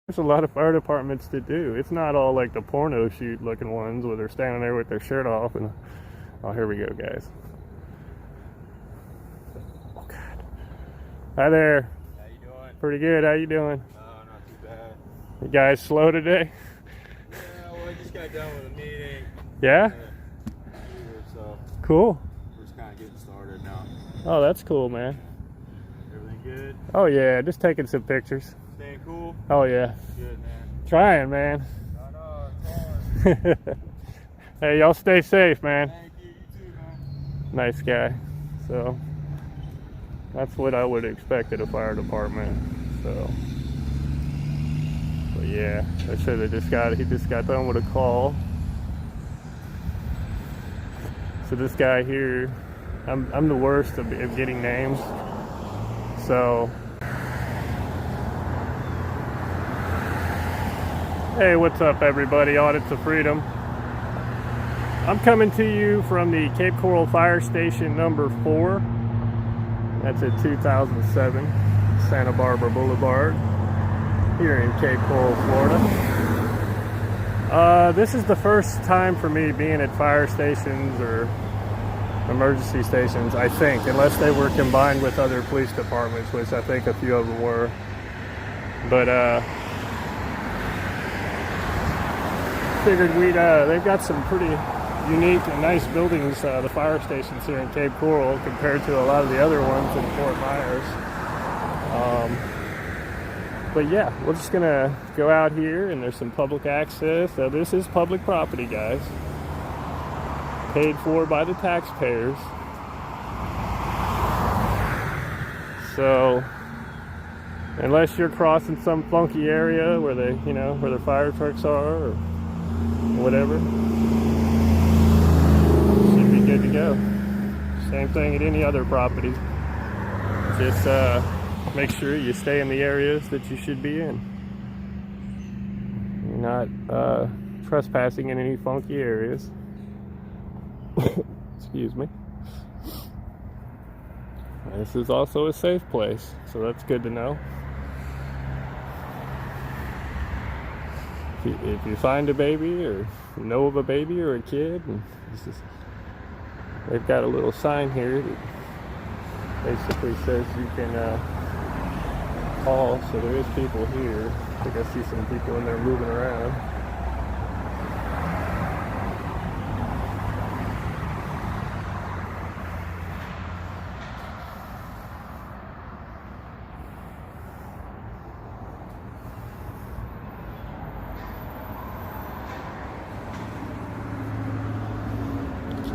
There's a lot of fire departments that do. It's not all like the porno shoot looking ones where they're standing there with their shirt off and, oh, here we go, guys. Oh, God. Hi there. How you doing? Pretty good. How you doing? Not too bad. You guys slow today? Yeah, well, I just got done with a meeting. Yeah? So cool. we're just kind of getting started now. Oh, that's cool, man. Everything good? Oh, yeah. Just taking some pictures. Staying cool? Oh, yeah. Good, man. Trying, man. No, it's hard. Hey, y'all stay safe, man. Thank you. You too, man. Nice guy. So that's what I would expect at a fire department. So, but yeah, I said he just got done with a call. So this guy here, I'm the worst of getting names. So, hey, what's up, everybody? Audits of Freedom. I'm coming to you from the Cape Coral Fire Station number 4. That's at 2007 Santa Barbara Boulevard here in Cape Coral, Florida. This is the first time for me being at fire stations or emergency stations, I think, unless they were combined with other police departments, which I think a few of them were. But figured they've got some pretty unique and nice buildings, the fire stations here in Cape Coral, compared to a lot of the other ones in Fort Myers. But yeah, we're just gonna go out here, and there's some public access. Now, this is public property, guys, paid for by the taxpayers. So unless you're crossing some funky area where where the fire trucks are or whatever, good to go. Same thing at any other property. Just make sure you stay in the areas that you should be in. You're not trespassing in any funky areas. Excuse me. This is also a safe place, so that's good to know. If you find a baby or know of a baby or a kid, and they've got a little sign here that basically says you can call, so there is people here. I think I see some people in there moving around.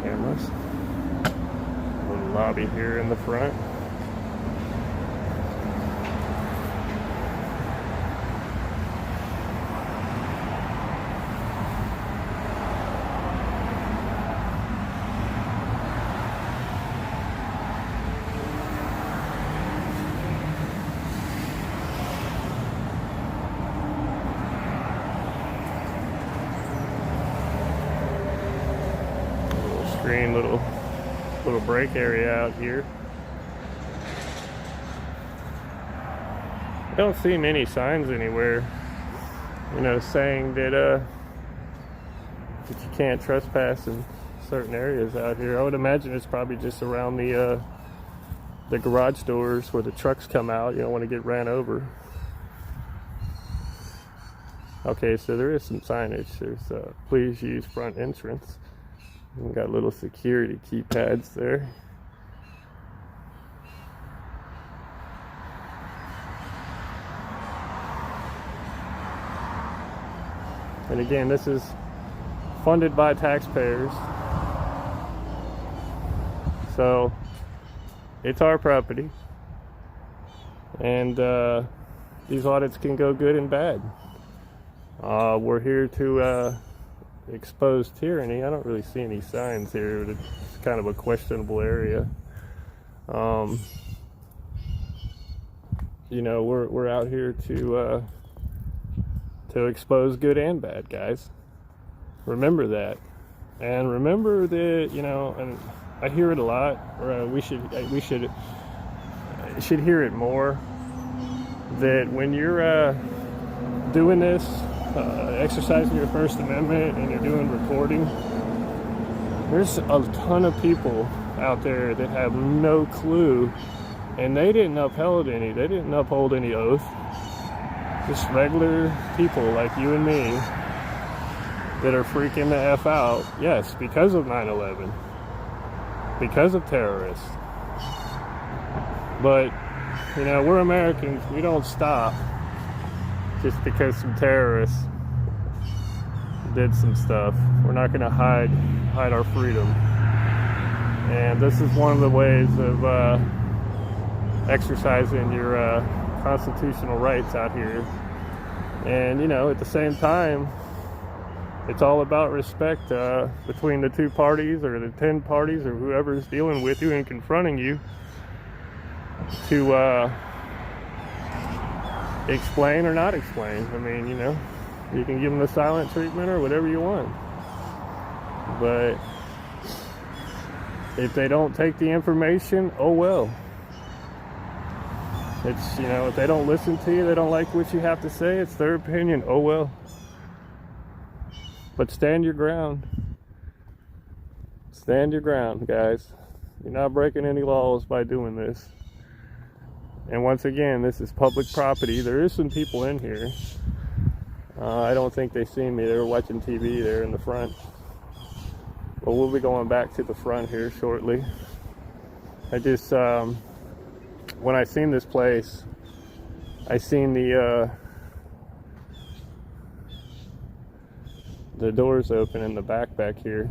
Cameras. Lobby here in the front. Little screen, little break area out here. I don't see many signs anywhere, saying that you can't trespass in certain areas out here. I would imagine it's probably just around the garage doors where the trucks come out. You don't want to get ran over. Okay, so there is some signage. There's please use front entrance. We've got little security keypads there. And again, this is funded by taxpayers. So it's our property. And these audits can go good and bad. We're here to expose tyranny. I don't really see any signs here. It's kind of a questionable area. We're out here to expose good and bad, guys. Remember that, and remember that and I hear it a lot. Or we should hear it more. That when you're doing this, exercising your First Amendment, and you're doing recording, there's a ton of people out there that have no clue, and they didn't uphold any oath. Just regular people like you and me that are freaking the F out, yes, because of 9/11, because of terrorists. But, you know, we're Americans, we don't stop just because some terrorists did some stuff. We're not going to hide our freedom. And this is one of the ways of exercising your constitutional rights out here. And, you know, at the same time, it's all about respect between the two parties or the 10 parties or whoever's dealing with you and confronting you to explain or not explain. I mean, you know, you can give them the silent treatment or whatever you want. But if they don't take the information, oh well. It's, you know, if they don't listen to you, they don't like what you have to say, it's their opinion, oh well. But stand your ground. Stand your ground, guys. You're not breaking any laws by doing this. And once again, this is public property. There is some people in here. I don't think they see me. They're watching TV there in the front. But we'll be going back to the front here shortly. I just, when I seen this place, I seen the doors open in the back here,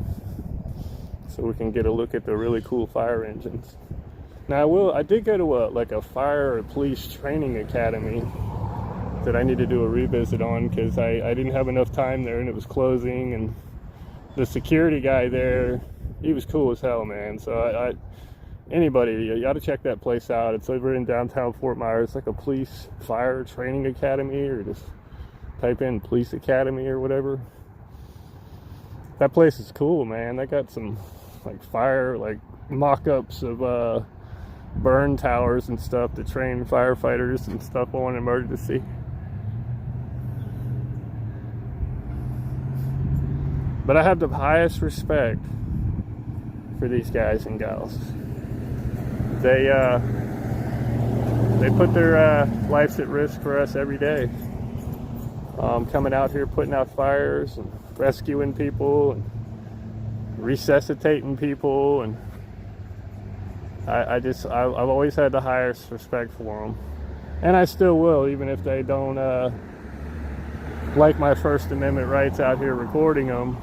so we can get a look at the really cool fire engines. Now I did go to a fire or police training academy that I need to do a revisit on, because I didn't have enough time there and it was closing, and the security guy there, he was cool as hell, man. So anybody, you got to check that place out. It's over in downtown Fort Myers. It's like a police fire training academy, or just type in police academy or whatever. That place is cool, man. They got some like fire, like mock-ups of burn towers and stuff to train firefighters and stuff on emergency. But I have the highest respect for these guys and gals. They put their lives at risk for us every day. Coming out here, putting out fires and rescuing people and resuscitating people, and I've always had the highest respect for them, and I still will, even if they don't like my First Amendment rights out here recording them.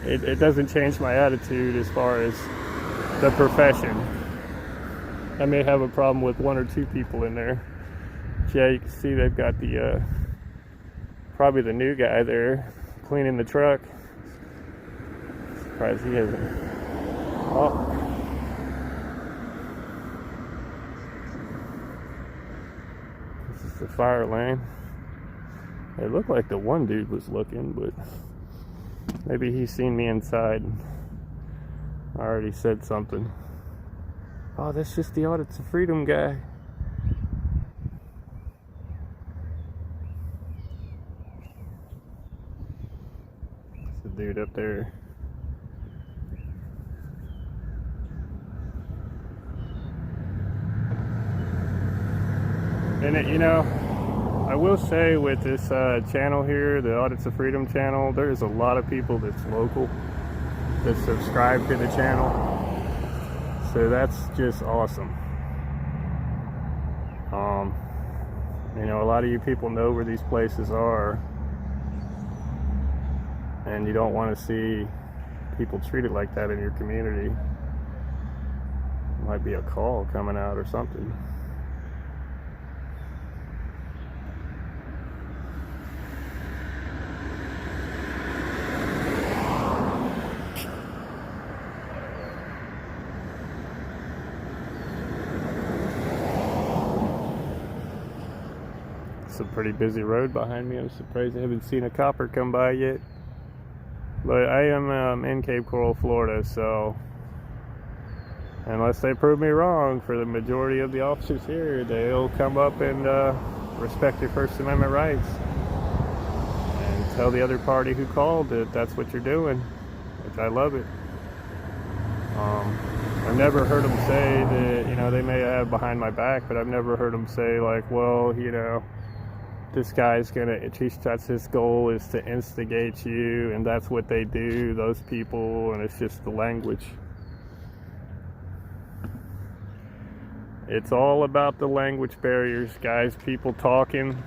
It doesn't change my attitude as far as the profession. I may have a problem with one or two people in there. Yeah, you can see they've got the probably the new guy there cleaning the truck. Surprised he hasn't. Oh. This is the fire lane. It looked like the one dude was looking, but maybe he's seen me inside. I already said something. Oh, that's just the Audits of Freedom guy. It's the dude up there. And you know, I will say with this channel here, the Audits of Freedom channel, there's a lot of people that's local that subscribe to the channel. So that's just awesome. You know, a lot of you people know where these places are, and you don't want to see people treated like that in your community. Might be a call coming out or something. It's a pretty busy road behind me. I'm surprised I haven't seen a copper come by yet. But I am in Cape Coral, Florida, so unless they prove me wrong, for the majority of the officers here, they'll come up and respect your First Amendment rights. And tell the other party who called that that's what you're doing, which I love it. I've never heard them say that, you know, they may have behind my back, but I've never heard them say like, well, you know, this guy's that's his goal is to instigate you, and that's what they do, those people, and it's just the language. It's all about the language barriers, guys, people talking,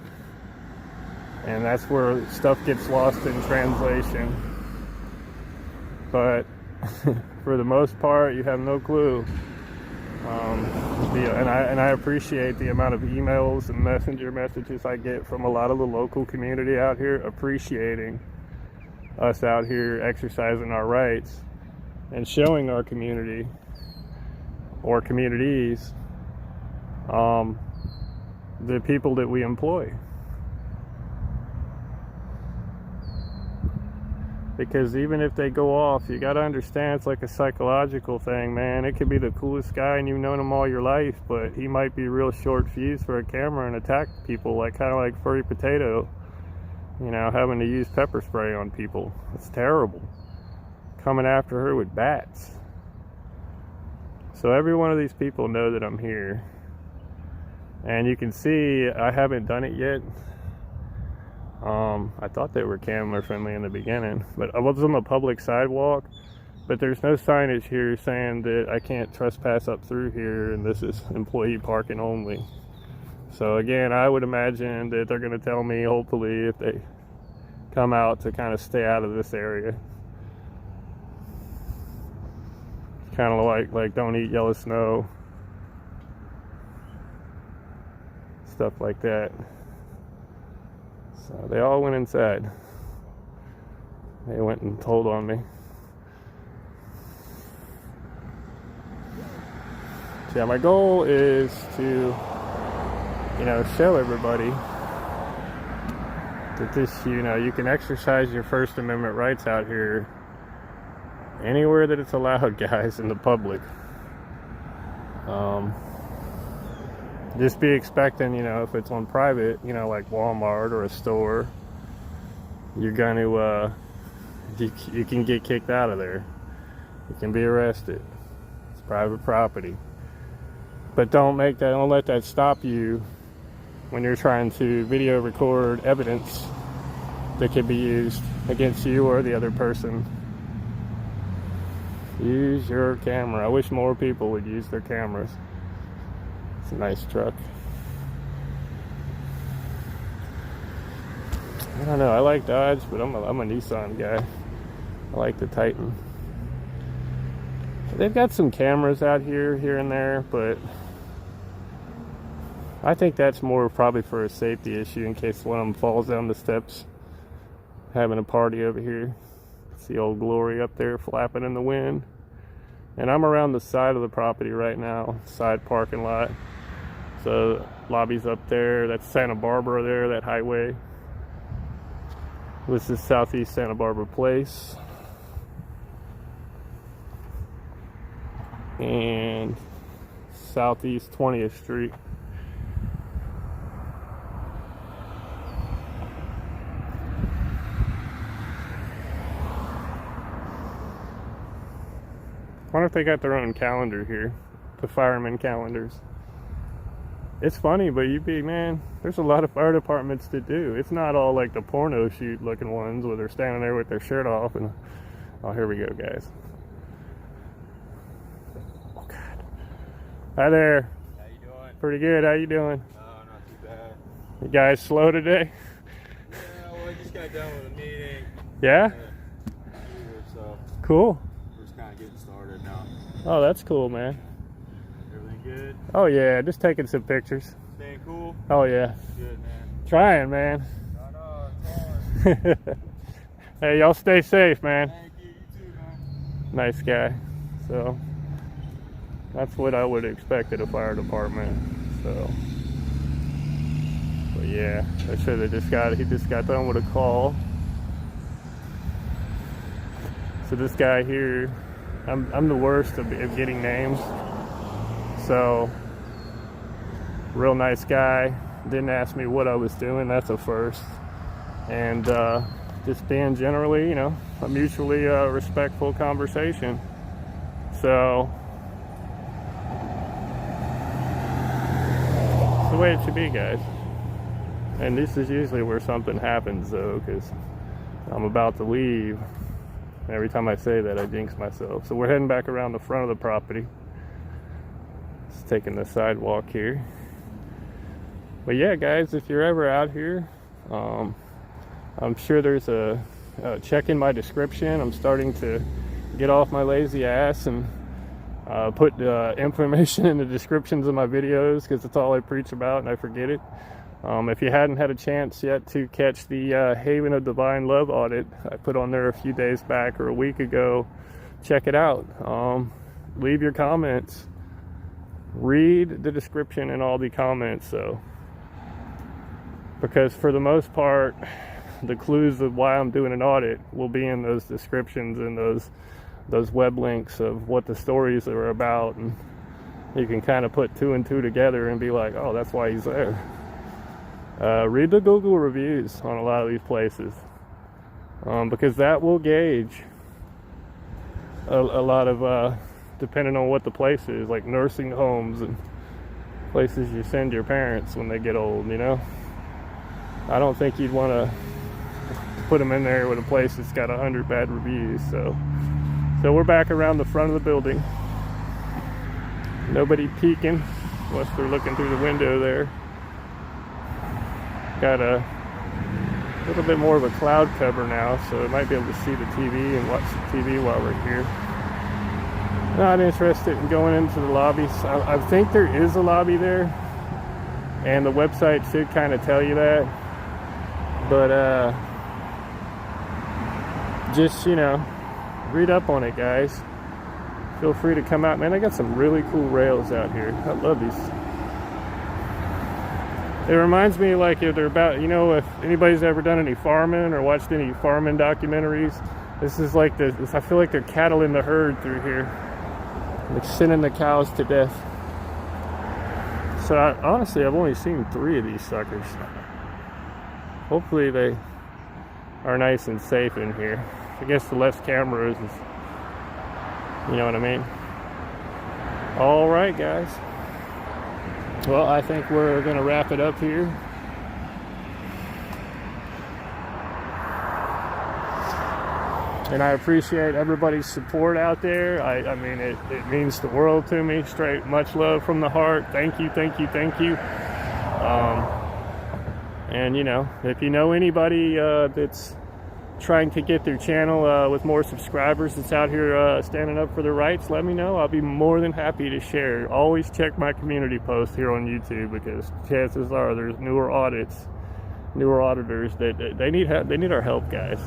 and that's where stuff gets lost in translation. But for the most part, you have no clue. And I appreciate the amount of emails and messenger messages I get from a lot of the local community out here appreciating us out here exercising our rights and showing our community or communities the people that we employ. Because even if they go off, you gotta understand it's like a psychological thing, man. It could be the coolest guy and you've known him all your life, but he might be real short fused for a camera and attack people, like kind of like Furry Potato, you know, having to use pepper spray on people. It's terrible. Coming after her with bats. So every one of these people know that I'm here. And you can see I haven't done it yet. I thought they were camera friendly in the beginning, but I was on the public sidewalk, but there's no signage here saying that I can't trespass up through here and this is employee parking only. So again, I would imagine that they're going to tell me, hopefully, if they come out, to kind of stay out of this area. Kind of like don't eat yellow snow, stuff like that. So they all went inside. They went and told on me. So yeah, my goal is to, you know, show everybody that this, you know, you can exercise your First Amendment rights out here anywhere that it's allowed, guys, in the public. Just be expecting, you know, if it's on private, you know, like Walmart or a store, you're going to, you can get kicked out of there. You can be arrested. It's private property. But don't let that stop you when you're trying to video record evidence that could be used against you or the other person. Use your camera. I wish more people would use their cameras. It's a nice truck. I don't know, I like Dodge, but I'm a Nissan guy. I like the Titan. They've got some cameras out here and there, but I think that's more probably for a safety issue in case one of them falls down the steps. Having a party over here. See old Glory up there flapping in the wind. And I'm around the side of the property right now, side parking lot. So lobby's up there, that's Santa Barbara there, that highway. This is Southeast Santa Barbara Place. And Southeast 20th Street. I wonder if they got their own calendar here, the fireman calendars. It's funny, but man, there's a lot of fire departments that do. It's not all like the porno shoot looking ones where they're standing there with their shirt off and, oh, here we go, guys. Oh, God. Hi there. How you doing? Pretty good. How you doing? Not too bad. You guys slow today? Yeah, well, I just got done with a meeting. Yeah? So Cool. we're just kind of getting started now. Oh, that's cool, man. Everything good? Oh, yeah. Just taking some pictures. Staying cool? Oh, yeah. Good, man. Trying, man. I know, it's hard. Hey, y'all stay safe, man. Thank you. You too, man. Nice guy. So that's what I would expect at a fire department. So, but yeah, I should have he just got done with a call. So this guy here, I'm the worst of getting names. So real nice guy. didn't ask me what I was doing. That's a first. And just being generally, you know, a mutually respectful conversation. So it's the way it should be, guys. And this is usually where something happens, though, because I'm about to leave. Every time I say that, I jinx myself. So we're heading back around the front of the property. Just taking the sidewalk here. But yeah, guys, if you're ever out here, I'm sure there's a check in my description. I'm starting to get off my lazy ass and put information in the descriptions of my videos, because it's all I preach about and I forget it. If you hadn't had a chance yet to catch the Haven of Divine Love audit I put on there a few days back or a week ago, check it out. Leave your comments. Read the description and all the comments. So, because for the most part, the clues of why I'm doing an audit will be in those descriptions and those web links of what the stories are about, and you can kind of put two and two together and be like, oh, that's why he's there. Read the Google reviews on a lot of these places, because that will gauge a lot of, depending on what the place is, like nursing homes and places you send your parents when they get old, you know. I don't think you'd want to put them in there with a place that's got 100 bad reviews. So we're back around the front of the building. Nobody peeking unless they're looking through the window there. Got a little bit more of a cloud cover now, so I might be able to see the TV and watch the TV while we're here. Not interested in going into the lobbies. I think there is a lobby there, and the website should kind of tell you that. But just, you know, read up on it, guys. Feel free to come out. Man, I got some really cool rails out here. I love these. It reminds me, like, if they're about, you know, if anybody's ever done any farming or watched any farming documentaries, this is like I feel like they're cattle in the herd through here, like sending the cows to death. So honestly, I've only seen 3 of these suckers. Hopefully they are nice and safe in here. I guess the less cameras is, you know what I mean? All right, guys. Well, I think we're going to wrap it up here. And I appreciate everybody's support out there. I mean, it means the world to me. Straight, much love from the heart. Thank you, thank you, thank you. And, you know, if you know anybody that's trying to get their channel with more subscribers, that's out here standing up for their rights, let me know. I'll be more than happy to share. Always check my community posts here on YouTube, because chances are there's newer auditors that they need our help, guys.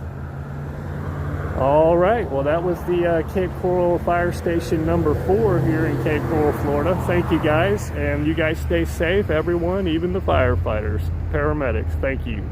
All right, well, that was the Cape Coral Fire Station number 4 here in Cape Coral, Florida. Thank you, guys, and you guys stay safe, everyone, even the firefighters, paramedics. Thank you.